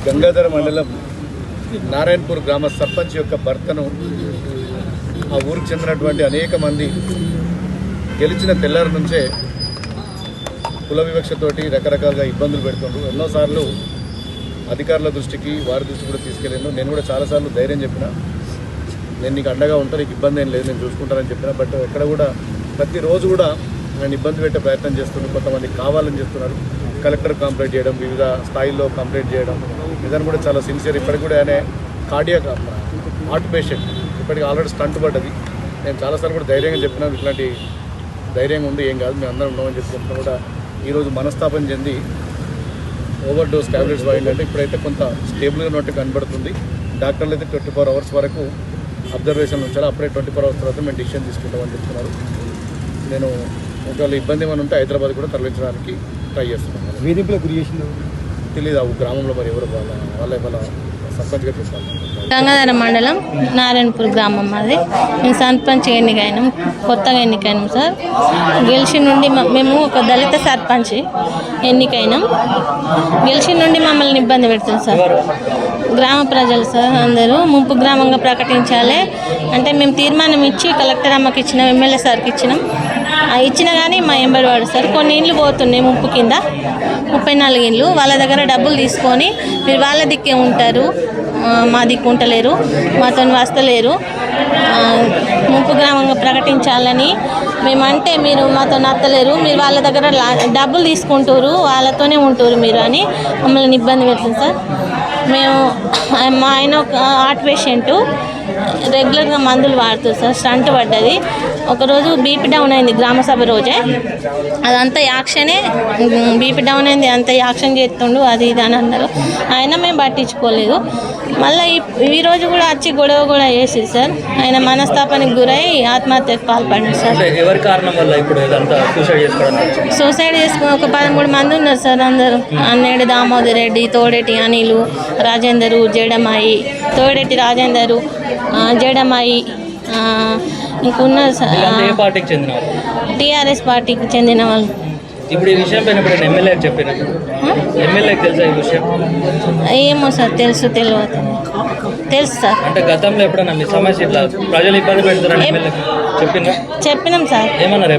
గంగాధర మండలం నారాయణపూర్ గ్రామ సర్పంచ్ యొక్క భర్తను ఆ ఊరికి చెందినటువంటి అనేక మంది గెలిచిన తెల్లారి నుంచే కుల వివక్షతోటి రకరకాలుగా ఇబ్బందులు పెడుతుండ్రు. ఎన్నోసార్లు అధికారుల దృష్టికి వారి దృష్టి కూడా తీసుకెళ్ళాను. నేను కూడా చాలాసార్లు ధైర్యం చెప్పిన, నేను నీకు అండగా ఉంటాను, నీకు ఇబ్బంది ఏం లేదు, నేను చూసుకుంటానని చెప్పిన. బట్ ఎక్కడ కూడా ప్రతిరోజు కూడా ఆయన ఇబ్బంది పెట్టే ప్రయత్నం చేస్తున్నారు. కొంతమంది కావాలని చేస్తున్నారు. కలెక్టర్ కంప్లైంట్ చేయడం, వివిధ స్థాయిల్లో కంప్లైంట్ చేయడం, ఇదని కూడా చాలా సిన్సియర్. ఇప్పటికి కూడా ఆయన కార్డియాక్ హార్ట్ పేషెంట్, ఇప్పటికి ఆల్రెడీ స్టంట్ పడ్డది. నేను చాలాసార్లు కూడా ధైర్యంగా చెప్పినా, ఇట్లాంటి ధైర్యంగా ఉంది, ఏం కాదు, మేము అందరం ఉన్నామని చెప్పిన కూడా ఈరోజు మనస్తాపం చెంది ఓవర్ డోస్ ట్యాబ్లెట్స్ వాడిందంటే ఇప్పుడైతే కొంత స్టేబుల్గా ఉన్నట్టు కనబడుతుంది. డాక్టర్లు అయితే 24 hours వరకు అబ్జర్వేషన్ ఉంచారు. అప్పుడే 24 hours తర్వాత మేము డిసిషన్ తీసుకుంటామని చెప్తున్నారు. నేను ఒకవేళ ఇబ్బంది ఏమైనా ఉంటే హైదరాబాద్ కూడా తరలించడానికి ట్రై చేస్తున్నాను. వేధింపుల గురి చేసింది తెలియదు, ఆ గ్రామంలో మరి ఎవరు వాళ్ళ సర్పంచ్గా చెప్పాలి. గంగాధర మండలం నారాయణపూర్ గ్రామం అది. మేము సర్పంచ్ ఎన్నికైనాం, కొత్తగా ఎన్నికైనాం సార్. గెలిచి నుండి మేము ఒక దళిత సర్పంచ్ ఎన్నికైనాం. గెలిచి నుండి మమ్మల్ని ఇబ్బంది పెడుతుంది సార్. గ్రామ ప్రజలు సార్ అందరూ ముంపు గ్రామంగా ప్రకటించాలి అంటే మేము తీర్మానం ఇచ్చి కలెక్టర్ అమ్మకి ఇచ్చినాం, ఎమ్మెల్యే సార్కి ఇచ్చినాం. ఇచ్చినా కానీ మా ఎంబడి వాడు సార్ కొన్ని ఇండ్లు పోతున్నాయి ముంపు కింద, 34 ఇండ్లు. వాళ్ళ దగ్గర డబ్బులు తీసుకొని మీరు వాళ్ళ దిక్కే ఉంటారు, మా దిక్కు ఉంటలేరు, మాతో వస్తలేరు, ముంపు గ్రామంగా ప్రకటించాలని మేమంటే మీరు మాతో నత్తలేరు, మీరు వాళ్ళ దగ్గర డబ్బులు తీసుకుంటారు, వాళ్ళతోనే ఉంటారు మీరు అని మమ్మల్ని ఇబ్బంది పెడుతుంది సార్. మేము మా ఆయన ఒక హార్ట్ పేషెంటు, రెగ్యులర్గా మందులు వాడుతుంది సార్. స్టంట్ పడ్డది, ఒకరోజు బీపీ డౌన్ అయింది గ్రామ సభ రోజే. అదంతా యాక్షనే, బీపీ డౌన్ అయింది, అంతా యాక్షన్ చేస్తుండు అది ఇది అని అన్నారు. అయినా మేము పట్టించుకోలేదు. మళ్ళీ ఈరోజు కూడా వచ్చి గొడవ కూడా చేసింది సార్. ఆయన మనస్తాపానికి గురై ఆత్మహత్యకు పాల్పడింది సార్. సూసైడ్ చేసుకుని ఒక 13 మంది ఉన్నారు సార్. అందరూ అన్నేడు దామోదర్ రెడ్డి, తోడేటి అనిలు, రాజేందరు, జడమాయి, తోడేటి రాజేందరు, జడమాయి ఇంకున్నారు సార్. టీఆర్ఎస్ పార్టీకి చెందిన వాళ్ళు. ఇప్పుడు ఈ విషయం పైన ఎమ్మెల్యే చెప్పారు, ఎమ్మెల్యేకి తెలుసా ఈ విషయం? ఏమో సార్, తెలియదు సార్. అంటే గతంలో ఎప్పుడన్నా మీ సమస్య ఇట్లా ప్రజలు ఇబ్బంది పెడుతున్నారని ఎమ్మెల్యే చెప్పినాం సార్. ఏమన్నారు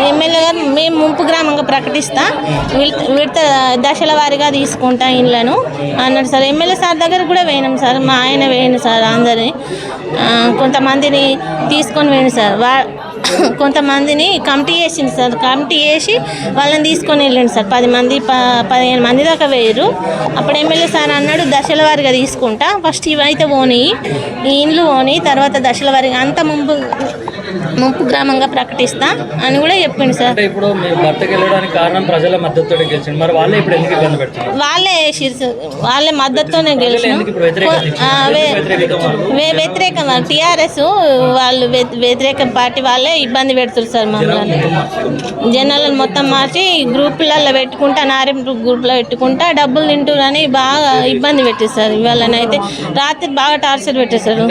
ఎమ్మెల్యే గారు మేము ముంపు గ్రామంగా ప్రకటిస్తా, విడత దశల వారీగా తీసుకుంటా ఇండ్లను అన్నాడు సార్. ఎమ్మెల్యే సార్ దగ్గర కూడా వేయినాం సార్, మా ఆయన వేయండి సార్. అందరినీ కొంతమందిని తీసుకొని వేయండి సార్. కొంతమందిని కమిటీ చేసింది సార్. కమిటీ చేసి వాళ్ళని తీసుకొని వెళ్ళండి సార్. 10 మంది 15 మంది దాకా వేయరు. అప్పుడు ఎమ్మెల్యే సార్ అన్నాడు దశల వారీగా తీసుకుంటా, ఫస్ట్ ఇవైతే పోనీ, ఈ ఇండ్లు పోనీ, తర్వాత దశల వారీగా అంత ముంపు గ్రామంగా ప్రకటిస్తా అని కూడా చెప్పిండు సార్. ఇప్పుడు మీ భర్తకి వెళ్ళడానికి కారణం ప్రజల మద్దతుతో గెలిచింది, మరి వాళ్ళే ఇప్పుడు ఎందుకు ఇబ్బంది పెడుతున్నారు? వాళ్ళే వేసిరు సార్, వాళ్ళే మద్దతుతోనే గెలిచిన. వ్యతిరేకం టీఆర్ఎస్ వాళ్ళు, వ్యతిరేక పార్టీ వాళ్ళే ఇబ్బంది పెడుతున్నారు సార్. మమ్మల్ని జనాలను మొత్తం మార్చి గ్రూపులలో పెట్టుకుంటా, నారాయణ గ్రూప్లో పెట్టుకుంటా డబ్బులు తింటారు అని బాగా ఇబ్బంది పెట్టేస్తారు. ఇవాళనైతే రాత్రి బాగా టార్చర్ పెట్టేశారు.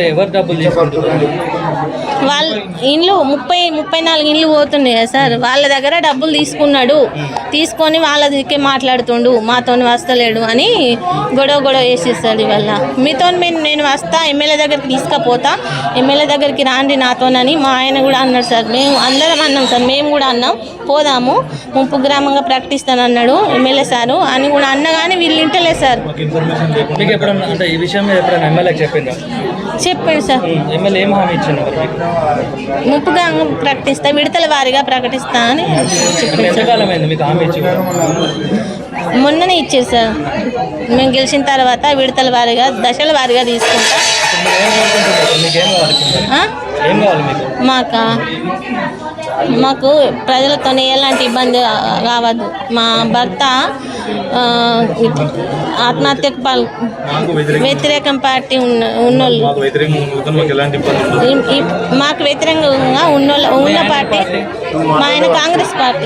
వాళ్ళు ఇండ్లు 34 ఇండ్లు పోతున్నాయి కదా సార్. వాళ్ళ దగ్గర డబ్బులు తీసుకొని వాళ్ళ దిక్కే మాట్లాడుతుండు, మాతో వస్తలేడు అని గొడవ వేసేస్తాడు. ఇవాళ మీతో నేను వస్తా, ఎమ్మెల్యే దగ్గరికి తీసుకుపోతా, ఎమ్మెల్యే దగ్గరికి రాండి నాతోనని మా ఆయన కూడా అన్నాడు సార్. మేము అందరం అన్నాం సార్, మేము కూడా అన్నాం పోదాము, ముంపు గ్రామంగా ప్రకటిస్తానన్నాడు ఎమ్మెల్యే సారు అని కూడా అన్నా కానీ వీళ్ళు వింటలేదు సార్. చెప్పాడు సార్. ముంపు గ్రామంగా ప్రకటిస్తా, విడతల వారీగా ప్రకటిస్తా అని మొన్ననే ఇచ్చారు సార్. మేము గెలిచిన తర్వాత విడతల వారీగా, దశల వారీగా తీసుకుంటా. మాకు ప్రజలతో ఎలాంటి ఇబ్బంది కావద్దు. మా భర్త ఆత్మహత్యకు వ్యతిరేకం పార్టీ ఉన్నోళ్ళు, మాకు వ్యతిరేకంగా ఉన్న పార్టీ మా ఆయన కాంగ్రెస్ పార్టీ.